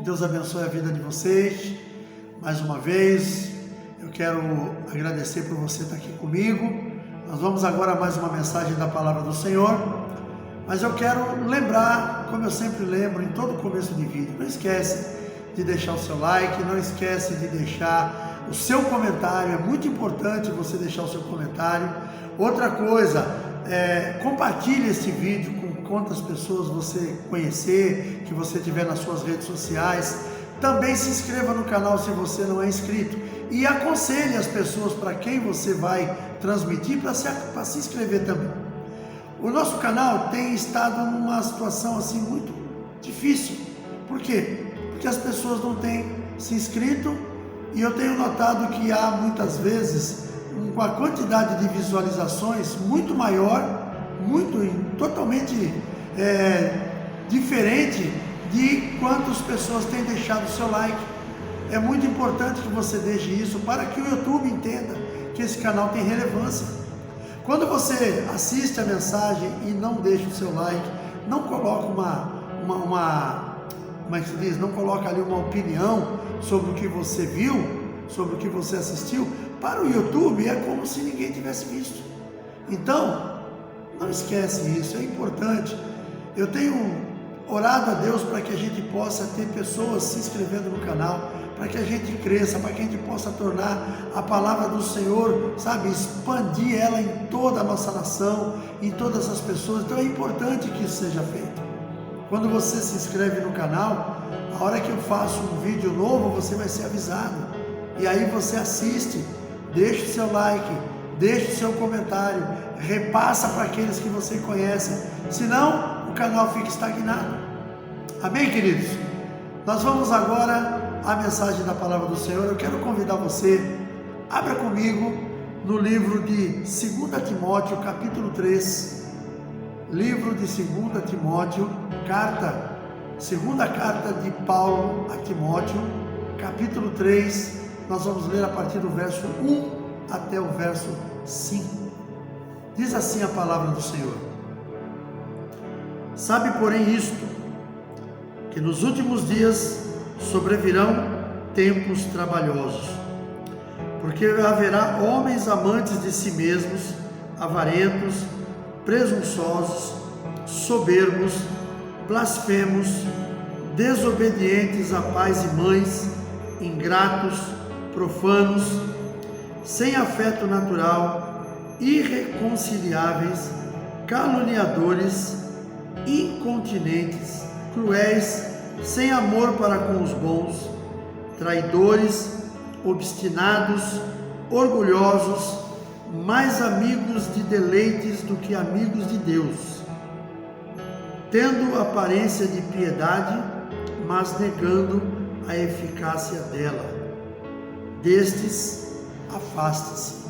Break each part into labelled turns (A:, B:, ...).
A: Deus abençoe a vida de vocês. Mais uma vez, eu quero agradecer por você estar aqui comigo. Nós vamos agora a mais uma mensagem da Palavra do Senhor. Mas eu quero lembrar, como eu sempre lembro em todo começo de vídeo, não esquece de deixar o seu like, não esquece de deixar o seu comentário, é muito importante você deixar o seu comentário. Outra coisa, compartilhe esse vídeo com quantas pessoas você conhecer, que você tiver nas suas redes sociais. Também se inscreva no canal se você não é inscrito e aconselhe as pessoas para quem você vai transmitir para se inscrever também. O nosso canal tem estado numa situação assim muito difícil. Por quê? Porque as pessoas não têm se inscrito e eu tenho notado que há muitas vezes uma quantidade de visualizações muito maior, totalmente diferente de quantas pessoas têm deixado o seu like. É muito importante que você deixe isso para que o YouTube entenda que esse canal tem relevância. Quando você assiste a mensagem e não deixa o seu like, não coloca como é que se diz? Não coloca ali uma opinião sobre o que você viu, sobre o que você assistiu, para o YouTube é como se ninguém tivesse visto. Então, não esquece isso, é importante. Eu tenho orado a Deus para que a gente possa ter pessoas se inscrevendo no canal, para que a gente cresça, para que a gente possa tornar a palavra do Senhor, sabe, expandir ela em toda a nossa nação, em todas as pessoas. Então é importante que isso seja feito. Quando você se inscreve no canal, a hora que eu faço um vídeo novo, você vai ser avisado. E aí você assiste, deixa o seu like, deixa o seu comentário, repassa para aqueles que você conhece. Senão, o canal fica estagnado. Amém, queridos? Nós vamos agora à mensagem da Palavra do Senhor. Eu quero convidar você, abra comigo no livro de 2 Timóteo, capítulo 3. Livro de 2 Timóteo, segunda carta de Paulo a Timóteo, capítulo 3, nós vamos ler a partir do verso 1 até o verso 5. Diz assim a palavra do Senhor: Sabe, porém, isto, que nos últimos dias sobrevirão tempos trabalhosos, porque haverá homens amantes de si mesmos, avarentos, presunçosos, soberbos, blasfemos, desobedientes a pais e mães, ingratos, profanos, sem afeto natural, irreconciliáveis, caluniadores, incontinentes, cruéis, sem amor para com os bons, traidores, obstinados, orgulhosos, mais amigos de deleites do que amigos de Deus, tendo aparência de piedade, mas negando a eficácia dela. Destes, afaste-se.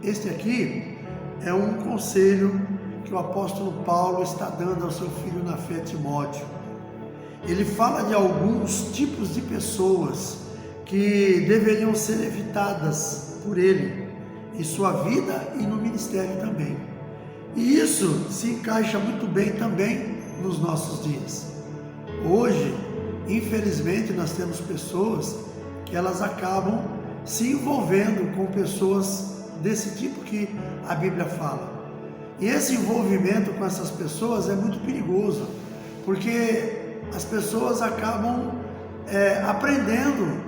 A: Este aqui é um conselho que o apóstolo Paulo está dando ao seu filho na fé, Timóteo. Ele fala de alguns tipos de pessoas que deveriam ser evitadas por ele em sua vida e no ministério também. E isso se encaixa muito bem também nos nossos dias. Hoje, infelizmente, nós temos pessoas que elas acabam se envolvendo com pessoas desse tipo que a Bíblia fala. E esse envolvimento com essas pessoas é muito perigoso, porque as pessoas acabam aprendendo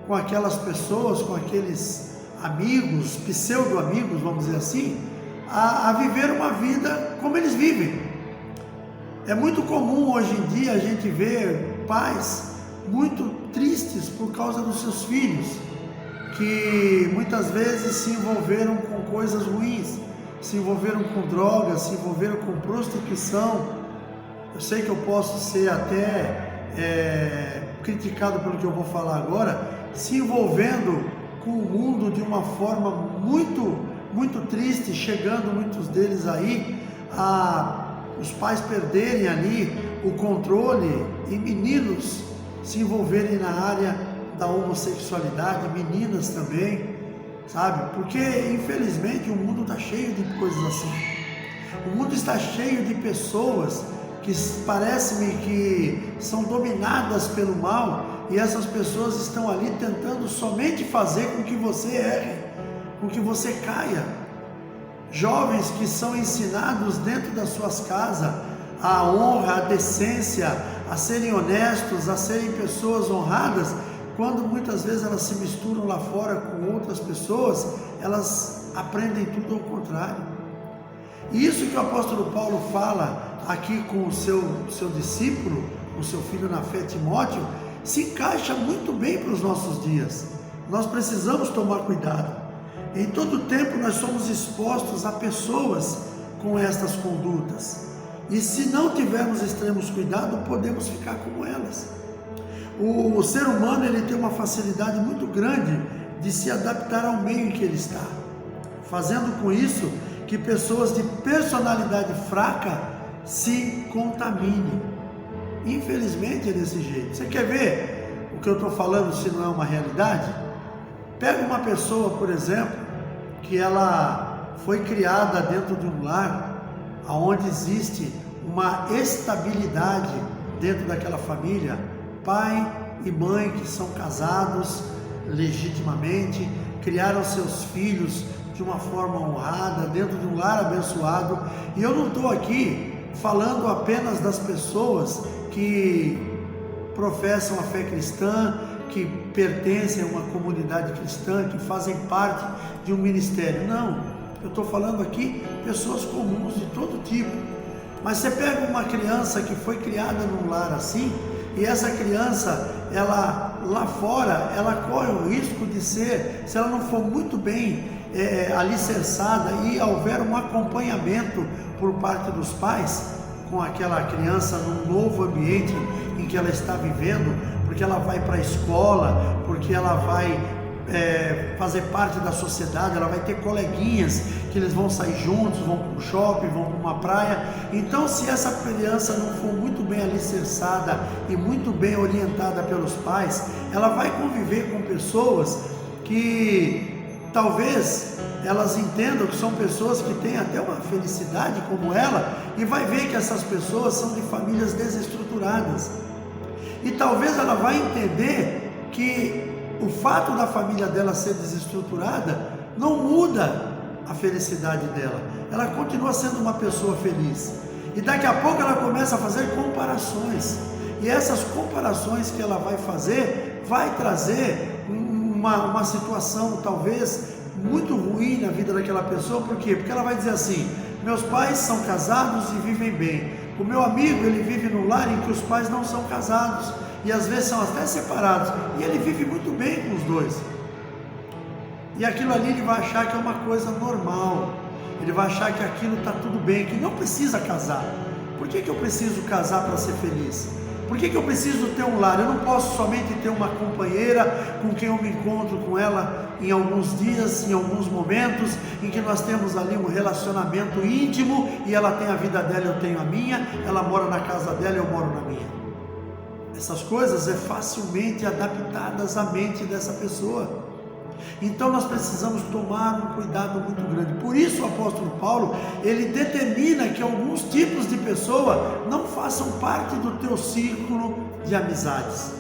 A: com aquelas pessoas, com aqueles amigos, pseudo-amigos, vamos dizer assim, a viver uma vida como eles vivem. É muito comum hoje em dia a gente ver pais muito tristes por causa dos seus filhos, que muitas vezes se envolveram com coisas ruins, se envolveram com drogas, se envolveram com prostituição. Eu sei que eu posso ser até criticado pelo que eu vou falar agora, se envolvendo com o mundo de uma forma muito triste, chegando muitos deles aí a os pais perderem ali o controle e meninos se envolverem na área da homossexualidade, meninas também, sabe? Porque infelizmente o mundo está cheio de coisas assim. O mundo está cheio de pessoas que que parece-me que são dominadas pelo mal, e essas pessoas estão ali tentando somente fazer com que você erre, com que você caia. Jovens que são ensinados dentro das suas casas a honra, a decência, a serem honestos, a serem pessoas honradas, quando muitas vezes elas se misturam lá fora com outras pessoas, elas aprendem tudo ao contrário. E isso que o apóstolo Paulo fala aqui com o seu discípulo, o seu filho na fé, Timóteo, se encaixa muito bem para os nossos dias. Nós precisamos tomar cuidado. Em todo tempo nós somos expostos a pessoas com estas condutas, e se não tivermos extremos cuidado, podemos ficar como elas. O ser humano, ele tem uma facilidade muito grande de se adaptar ao meio em que ele está, fazendo com isso que pessoas de personalidade fraca se contaminem. Infelizmente é desse jeito. Você quer ver o que eu estou falando, se não é uma realidade? Pega uma pessoa, por exemplo, que ela foi criada dentro de um lar onde existe uma estabilidade dentro daquela família, pai e mãe que são casados legitimamente, criaram seus filhos de uma forma honrada, dentro de um lar abençoado. E eu não estou aqui falando apenas das pessoas que professam a fé cristã, que pertencem a uma comunidade cristã, que fazem parte de um ministério. Não, eu estou falando aqui pessoas comuns de todo tipo. Mas você pega uma criança que foi criada num lar assim, e essa criança, ela lá fora, ela corre o risco de ser, se ela não for muito bem alicerçada e houver um acompanhamento por parte dos pais com aquela criança num novo ambiente em que ela está vivendo, porque ela vai para a escola, porque ela vai fazer parte da sociedade, ela vai ter coleguinhas que eles vão sair juntos, vão para um shopping, vão para uma praia. Então, se essa criança não for muito bem alicerçada e muito bem orientada pelos pais, ela vai conviver com pessoas que talvez elas entendam que são pessoas que têm até uma felicidade como ela, e vai ver que essas pessoas são de famílias desestruturadas. E talvez ela vai entender que o fato da família dela ser desestruturada não muda a felicidade dela. Ela continua sendo uma pessoa feliz. E daqui a pouco ela começa a fazer comparações. E essas comparações que ela vai fazer vai trazer uma situação talvez muito ruim na vida daquela pessoa. Por quê? Porque ela vai dizer assim: meus pais são casados e vivem bem. O meu amigo, ele vive num lar em que os pais não são casados e às vezes são até separados, e ele vive muito bem com os dois. E aquilo ali ele vai achar que é uma coisa normal, ele vai achar que aquilo está tudo bem, que não precisa casar. Por que eu preciso casar para ser feliz? Por que eu preciso ter um lar? Eu não posso somente ter uma companheira com quem eu me encontro com ela em alguns dias, em alguns momentos, em que nós temos ali um relacionamento íntimo, e ela tem a vida dela, eu tenho a minha, ela mora na casa dela, eu moro na minha. Essas coisas é facilmente adaptadas à mente dessa pessoa. Então nós precisamos tomar um cuidado muito grande. Por isso o apóstolo Paulo, ele determina que alguns tipos de pessoa não façam parte do teu círculo de amizades.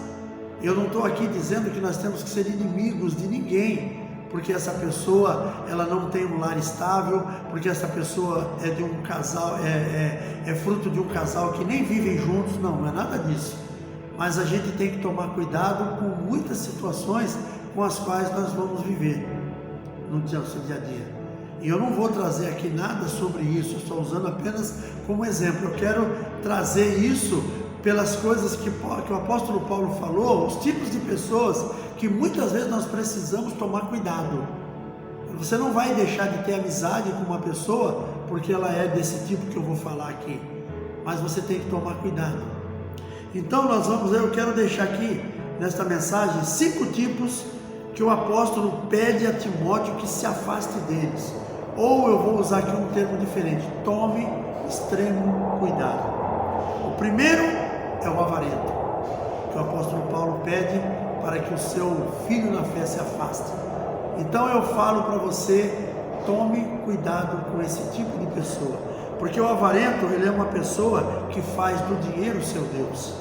A: Eu não estou aqui dizendo que nós temos que ser inimigos de ninguém, porque essa pessoa ela não tem um lar estável, porque essa pessoa é de um casal, é fruto de um casal que nem vivem juntos. Não é nada disso. Mas a gente tem que tomar cuidado com muitas situações com as quais nós vamos viver no nosso dia a dia. E eu não vou trazer aqui nada sobre isso, eu estou usando apenas como exemplo. Eu quero trazer isso pelas coisas que o apóstolo Paulo falou, os tipos de pessoas que muitas vezes nós precisamos tomar cuidado. Você não vai deixar de ter amizade com uma pessoa porque ela é desse tipo que eu vou falar aqui, mas você tem que tomar cuidado. Então eu quero deixar aqui nesta mensagem 5 tipos que o apóstolo pede a Timóteo que se afaste deles. Ou eu vou usar aqui um termo diferente: tome extremo cuidado. O primeiro é o avarento, que o apóstolo Paulo pede para que o seu filho na fé se afaste. Então eu falo para você: tome cuidado com esse tipo de pessoa. Porque o avarento, ele é uma pessoa que faz do dinheiro seu Deus.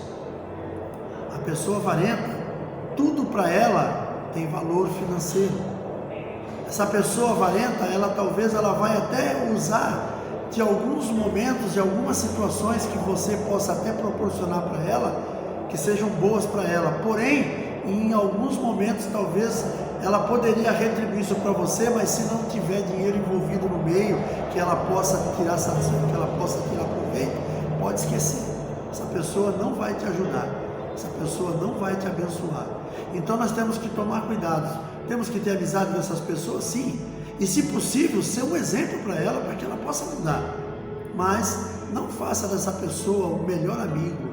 A: A pessoa avarenta, tudo para ela tem valor financeiro. Essa pessoa avarenta, talvez ela vai até usar de alguns momentos, de algumas situações que você possa até proporcionar para ela, que sejam boas para ela. Porém, em alguns momentos, talvez ela poderia retribuir isso para você, mas se não tiver dinheiro envolvido no meio, que ela possa tirar satisfação, que ela possa tirar proveito, pode esquecer. Essa pessoa não vai te ajudar, essa pessoa não vai te abençoar. Então nós temos que tomar cuidado, temos que ter amizade com essas pessoas, sim, e se possível, ser um exemplo para ela, para que ela possa mudar. Mas não faça dessa pessoa o melhor amigo,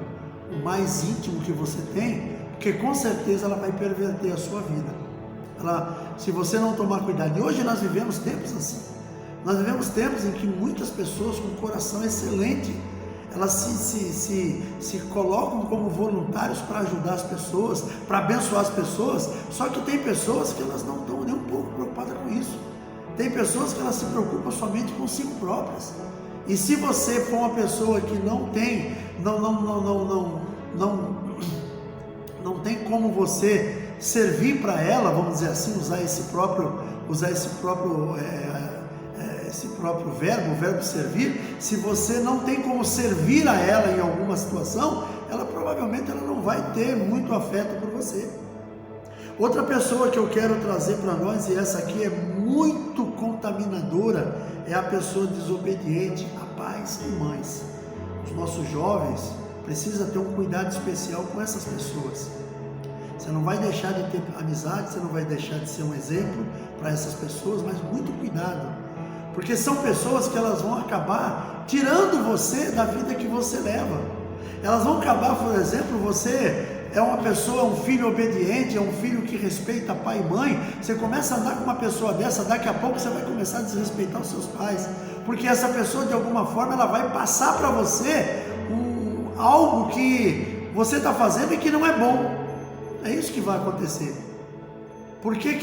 A: o mais íntimo que você tem, porque com certeza ela vai perverter a sua vida. Se você não tomar cuidado, e hoje nós vivemos tempos assim, nós vivemos tempos em que muitas pessoas com coração excelente, elas se colocam como voluntários para ajudar as pessoas, para abençoar as pessoas, só que tem pessoas que elas não estão nem um pouco preocupadas com isso, tem pessoas que elas se preocupam somente consigo próprias, e se você for uma pessoa que não tem como você servir para ela, vamos dizer assim, usar esse próprio verbo, o verbo servir, se você não tem como servir a ela em alguma situação, ela provavelmente não vai ter muito afeto por você. Outra pessoa que eu quero trazer para nós, e essa aqui é muito contaminadora, é a pessoa desobediente a pais e mães. Os nossos jovens precisam ter um cuidado especial com essas pessoas. Você não vai deixar de ter amizade, você não vai deixar de ser um exemplo para essas pessoas, mas muito cuidado, porque são pessoas que elas vão acabar tirando você da vida que você leva. Elas vão acabar, por exemplo, você é uma pessoa, um filho obediente, é um filho que respeita pai e mãe, você começa a andar com uma pessoa dessa, daqui a pouco você vai começar a desrespeitar os seus pais, porque essa pessoa de alguma forma ela vai passar para você algo que você está fazendo e que não é bom. É isso que vai acontecer. Por que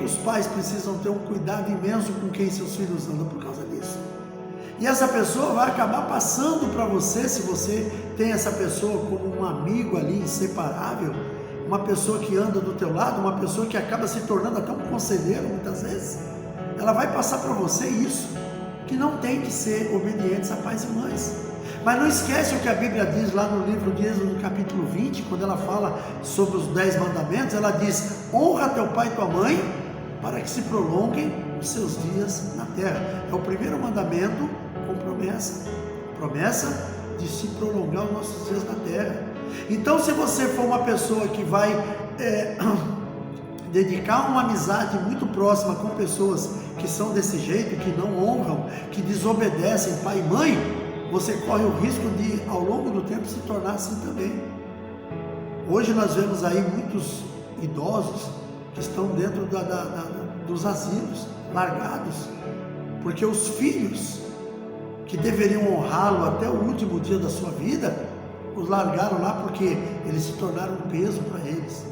A: os pais precisam ter um cuidado imenso com quem seus filhos andam? Por causa disso. E essa pessoa vai acabar passando para você, se você tem essa pessoa como um amigo ali inseparável, uma pessoa que anda do teu lado, uma pessoa que acaba se tornando até um conselheiro muitas vezes, ela vai passar para você isso, que não tem que ser obedientes a pais e mães. Mas não esquece o que a Bíblia diz lá no livro de Êxodo, no capítulo 20, quando ela fala sobre os 10 mandamentos, ela diz: honra teu pai e tua mãe, para que se prolonguem os seus dias na terra. É o primeiro mandamento com promessa de se prolongar os nossos dias na terra. Então, se você for uma pessoa que vai dedicar uma amizade muito próxima com pessoas que são desse jeito, que não honram, que desobedecem pai e mãe, você corre o risco de, ao longo do tempo, se tornar assim também. Hoje nós vemos aí muitos idosos que estão dentro dos asilos, largados, porque os filhos que deveriam honrá-lo até o último dia da sua vida, os largaram lá porque eles se tornaram um peso para eles.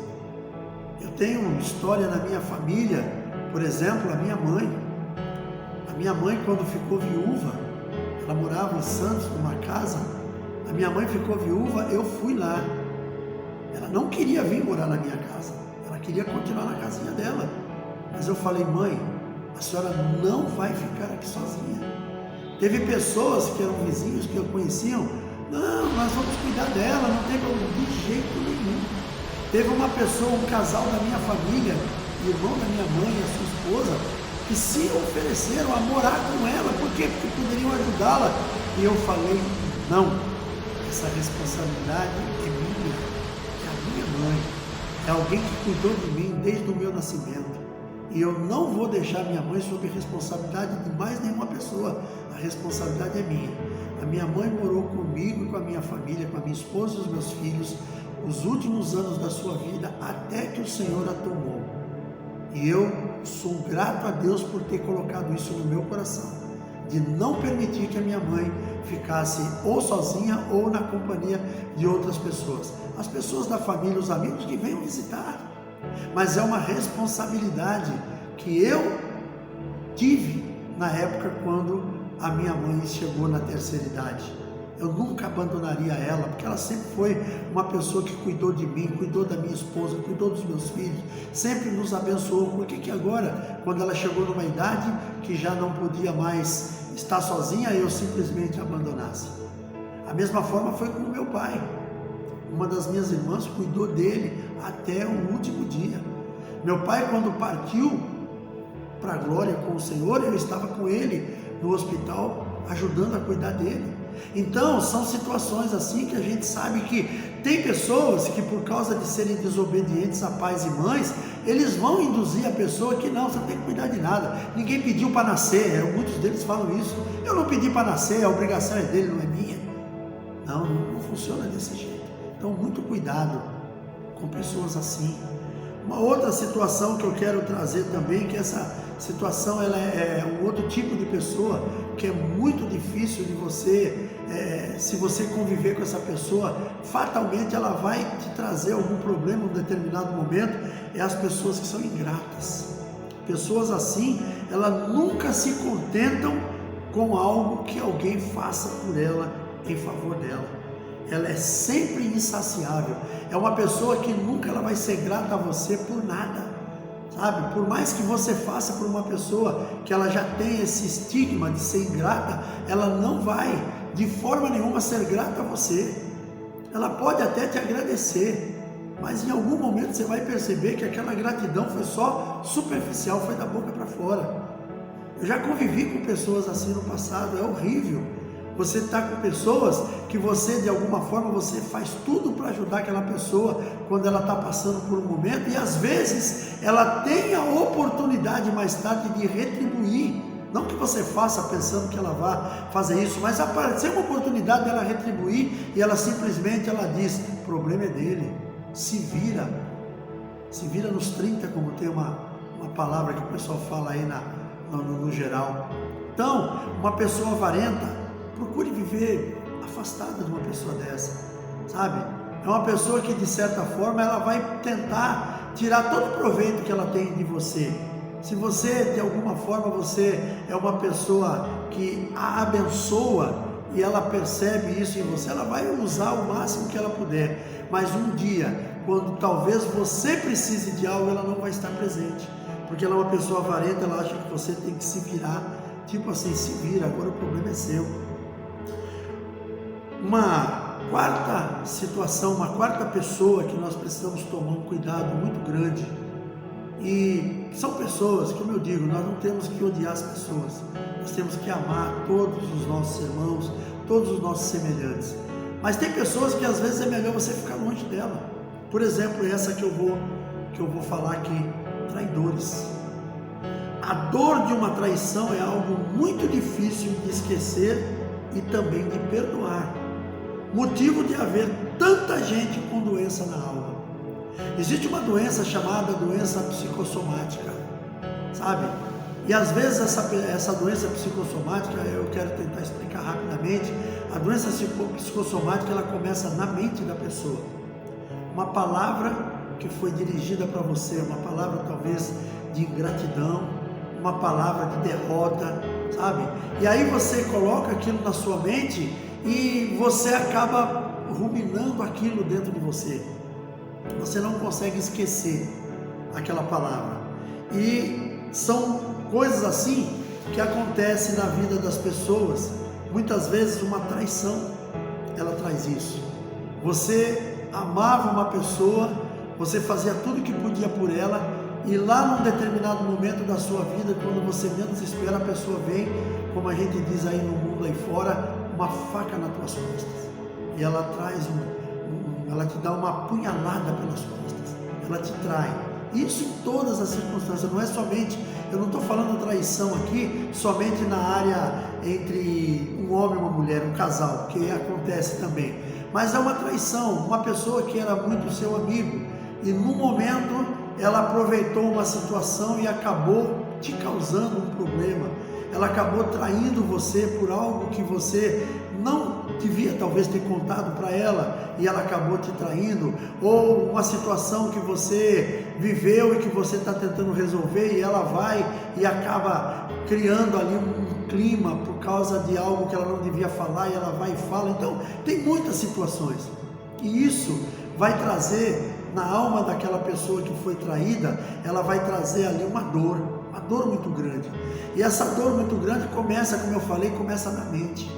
A: Eu tenho uma história na minha família, por exemplo, a minha mãe quando ficou viúva, ela morava em Santos, numa casa, a minha mãe ficou viúva, eu fui lá, ela não queria vir morar na minha casa, ela queria continuar na casinha dela, mas eu falei: mãe, a senhora não vai ficar aqui sozinha. Teve pessoas que eram vizinhos, que eu conheciam: não, nós vamos cuidar dela, não tem problema, de jeito nenhum. Teve uma pessoa, um casal da minha família, irmão da minha mãe e a sua esposa, que se ofereceram a morar com ela. Por quê? Porque poderiam ajudá-la. E eu falei: não, essa responsabilidade é minha, é a minha mãe, é alguém que cuidou de mim desde o meu nascimento, e eu não vou deixar minha mãe sob responsabilidade de mais nenhuma pessoa. A responsabilidade é minha. A minha mãe morou comigo, com a minha família, com a minha esposa e os meus filhos, os últimos anos da sua vida, até que o Senhor a tomou. E eu sou grato a Deus por ter colocado isso no meu coração, de não permitir que a minha mãe ficasse ou sozinha ou na companhia de outras pessoas. As pessoas da família, os amigos que venham visitar. Mas é uma responsabilidade que eu tive na época quando a minha mãe chegou na terceira idade. Eu nunca abandonaria ela, porque ela sempre foi uma pessoa que cuidou de mim, cuidou da minha esposa, cuidou dos meus filhos, sempre nos abençoou. Por que agora, quando ela chegou numa idade que já não podia mais estar sozinha, eu simplesmente abandonasse? A mesma forma foi com o meu pai. Uma das minhas irmãs cuidou dele até o último dia. Meu pai, quando partiu para a glória com o Senhor, eu estava com ele no hospital, ajudando a cuidar dele. Então, são situações assim que a gente sabe que tem pessoas que, por causa de serem desobedientes a pais e mães, eles vão induzir a pessoa que não, você não tem que cuidar de nada, ninguém pediu para nascer. Muitos deles falam isso: eu não pedi para nascer, a obrigação é dele, não é minha. Não funciona desse jeito. Então, muito cuidado com pessoas assim. Uma outra situação que eu quero trazer também, que essa situação ela é um outro tipo de pessoa que é muito difícil de você, se você conviver com essa pessoa, fatalmente ela vai te trazer algum problema em um determinado momento. É as pessoas que são ingratas. Pessoas assim, elas nunca se contentam com algo que alguém faça por ela, em favor dela. Ela é sempre insaciável. É uma pessoa que nunca ela vai ser grata a você por nada, sabe? Por mais que você faça por uma pessoa que ela já tem esse estigma de ser ingrata, ela não vai de forma nenhuma ser grata a você. Ela pode até te agradecer, mas em algum momento você vai perceber que aquela gratidão foi só superficial, foi da boca para fora. Eu já convivi com pessoas assim no passado, é horrível. Você está com pessoas que você, de alguma forma, você faz tudo para ajudar aquela pessoa quando ela está passando por um momento, e às vezes ela tem a oportunidade mais tarde de retribuir. Não que você faça pensando que ela vai fazer isso, mas aparecer uma oportunidade dela retribuir e ela simplesmente ela diz: o problema é dele, se vira nos 30, como tem uma palavra que o pessoal fala aí no geral. Então, uma pessoa avarenta, procure viver afastada de uma pessoa dessa, sabe? É uma pessoa que, de certa forma, ela vai tentar tirar todo o proveito que ela tem de você. Se você, de alguma forma, você é uma pessoa que a abençoa e ela percebe isso em você, ela vai usar o máximo que ela puder. Mas um dia, quando talvez você precise de algo, ela não vai estar presente. Porque ela é uma pessoa avarenta, ela acha que você tem que se virar. Tipo assim, se vira, agora o problema é seu. Uma quarta situação, uma quarta pessoa que nós precisamos tomar um cuidado muito grande, e são pessoas, como eu digo, nós não temos que odiar as pessoas, nós temos que amar todos os nossos irmãos, todos os nossos semelhantes, mas tem pessoas que às vezes é melhor você ficar longe dela. Por exemplo, essa que eu vou falar aqui: traidores. A dor de uma traição é algo muito difícil de esquecer e também de perdoar, motivo de haver tanta gente com doença na alma. Existe uma doença chamada doença psicossomática, sabe? E às vezes essa doença psicossomática, eu quero tentar explicar rapidamente. A doença psicossomática, ela começa na mente da pessoa. Uma palavra que foi dirigida para você, uma palavra talvez de ingratidão, uma palavra de derrota, sabe? E aí você coloca aquilo na sua mente e você acaba ruminando aquilo dentro de você. Você não consegue esquecer aquela palavra. E são coisas assim que acontecem na vida das pessoas. Muitas vezes uma traição, ela traz isso. Você amava uma pessoa, você fazia tudo que podia por ela, e lá num determinado momento da sua vida, quando você menos espera, a pessoa vem, como a gente diz aí no mundo aí fora, uma faca nas tuas costas, e ela traz ela te dá uma apunhalada pelas costas, ela te trai. Isso em todas as circunstâncias, não é somente, eu não estou falando traição aqui somente na área entre um homem e uma mulher, um casal, que acontece também, mas é uma traição, uma pessoa que era muito seu amigo, e num momento ela aproveitou uma situação e acabou te causando um problema. Ela acabou traindo você por algo que você não devia talvez ter contado para ela, e ela acabou te traindo, ou uma situação que você viveu e que você está tentando resolver, e ela vai e acaba criando ali um clima, por causa de algo que ela não devia falar e ela vai e fala. Então, tem muitas situações. E isso vai trazer na alma daquela pessoa que foi traída, ela vai trazer ali uma dor muito grande. E essa dor muito grande começa, como eu falei, começa na mente.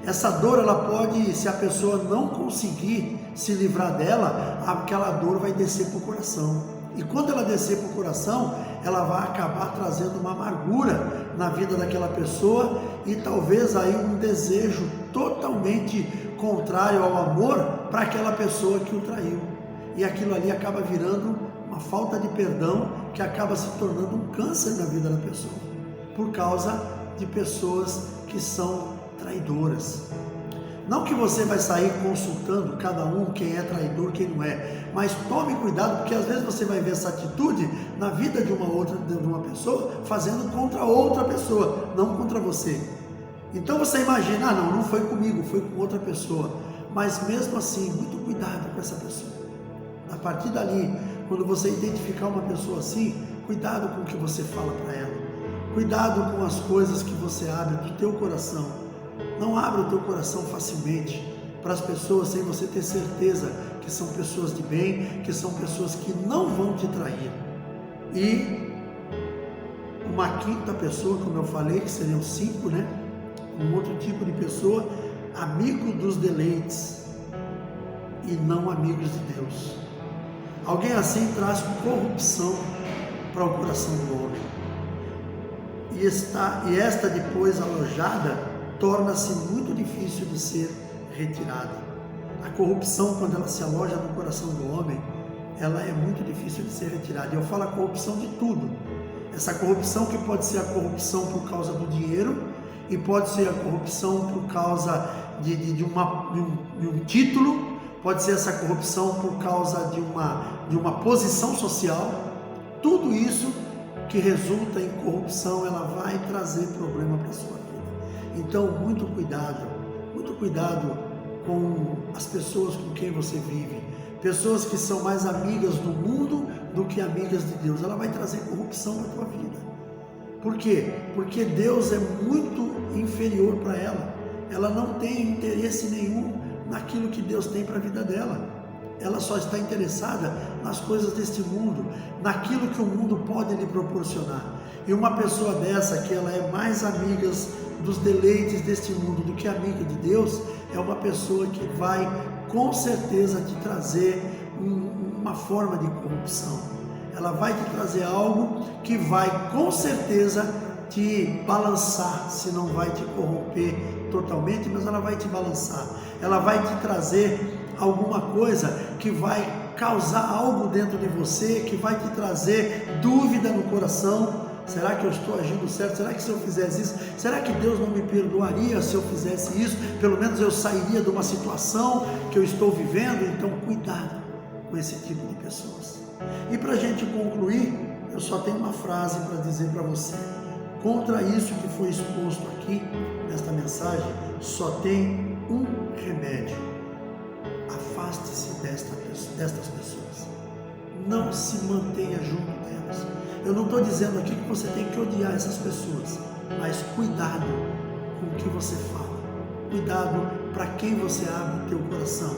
A: Essa dor, ela pode, se a pessoa não conseguir se livrar dela, aquela dor vai descer para o coração. E quando ela descer para o coração, ela vai acabar trazendo uma amargura na vida daquela pessoa e talvez aí um desejo totalmente contrário ao amor para aquela pessoa que o traiu. E aquilo ali acaba virando uma falta de perdão que acaba se tornando um câncer na vida da pessoa, por causa de pessoas que são traidoras. Não que você vai sair consultando cada um quem é traidor, quem não é, mas tome cuidado, porque às vezes você vai ver essa atitude na vida de uma pessoa fazendo contra outra pessoa, não contra você. Então você imagina, não foi comigo, foi com outra pessoa. Mas mesmo assim, muito cuidado com essa pessoa. A partir dali, quando você identificar uma pessoa assim, cuidado com o que você fala para ela. Cuidado com as coisas que você abre do teu coração. Não abra o teu coração facilmente para as pessoas sem você ter certeza que são pessoas de bem, que são pessoas que não vão te trair. E uma quinta pessoa, como eu falei, que seriam 5, né? Um outro tipo de pessoa, amigo dos deleites e não amigos de Deus. Alguém assim traz corrupção para o coração do homem. E esta depois alojada torna-se muito difícil de ser retirada. A corrupção, quando ela se aloja no coração do homem, ela é muito difícil de ser retirada. E eu falo a corrupção de tudo. Essa corrupção que pode ser a corrupção por causa do dinheiro, e pode ser a corrupção por causa de um título, pode ser essa corrupção por causa de uma posição social. Tudo isso que resulta em corrupção, ela vai trazer problema para a sua vida. Então, muito cuidado com as pessoas com quem você vive. Pessoas que são mais amigas do mundo do que amigas de Deus. Ela vai trazer corrupção na tua vida. Por quê? Porque Deus é muito inferior para ela. Ela não tem interesse nenhum naquilo que Deus tem para a vida dela. Ela só está interessada nas coisas deste mundo, naquilo que o mundo pode lhe proporcionar. E uma pessoa dessa, que ela é mais amiga dos deleites deste mundo do que amiga de Deus, é uma pessoa que vai com certeza te trazer uma forma de corrupção. Ela vai te trazer algo que vai com certeza te balançar, se não vai te corromper totalmente, mas ela vai te balançar. Ela vai te trazer alguma coisa que vai causar algo dentro de você, que vai te trazer dúvida no coração. Será que eu estou agindo certo? Será que se eu fizesse isso, será que Deus não me perdoaria se eu fizesse isso? Pelo menos eu sairia de uma situação que eu estou vivendo. Então cuidado com esse tipo de pessoas. E para a gente concluir, eu só tenho uma frase para dizer para você. Contra isso que foi exposto aqui nesta mensagem, só tem um remédio: afaste-se destas pessoas, não se mantenha junto delas. Eu não estou dizendo aqui que você tem que odiar essas pessoas, mas cuidado com o que você fala, cuidado para quem você abre o teu coração,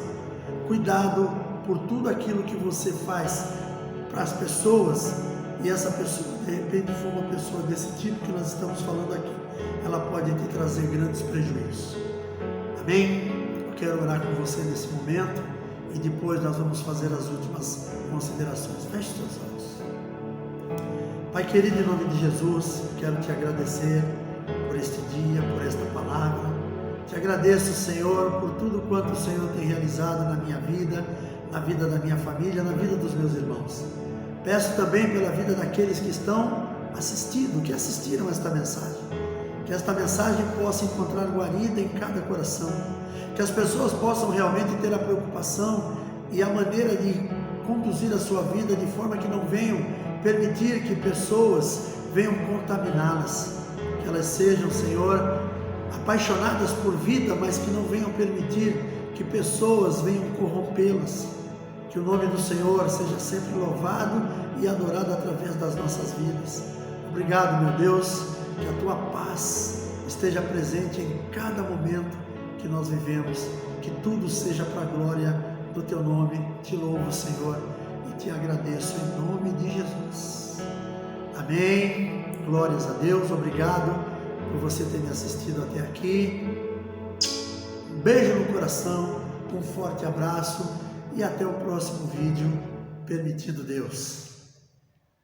A: cuidado por tudo aquilo que você faz para as pessoas. E essa pessoa, de repente, for uma pessoa desse tipo que nós estamos falando aqui, ela pode te trazer grandes prejuízos. Amém? Eu quero orar com você nesse momento e depois nós vamos fazer as últimas considerações. Feche seus olhos. Pai querido, em nome de Jesus, quero te agradecer por este dia, por esta palavra. Te agradeço, Senhor, por tudo quanto o Senhor tem realizado na minha vida, na vida da minha família, na vida dos meus irmãos. Peço também pela vida daqueles que estão assistindo, que assistiram esta mensagem. Que esta mensagem possa encontrar guarida em cada coração. Que as pessoas possam realmente ter a preocupação e a maneira de conduzir a sua vida de forma que não venham permitir que pessoas venham contaminá-las. Que elas sejam, Senhor, apaixonadas por vida, mas que não venham permitir que pessoas venham corrompê-las. Que o nome do Senhor seja sempre louvado e adorado através das nossas vidas. Obrigado, meu Deus, que a tua paz esteja presente em cada momento que nós vivemos, que tudo seja para a glória do Teu nome. Te louvo, Senhor, e te agradeço em nome de Jesus. Amém. Glórias a Deus. Obrigado por você ter me assistido até aqui. Um beijo no coração, um forte abraço e até o próximo vídeo, permitido Deus.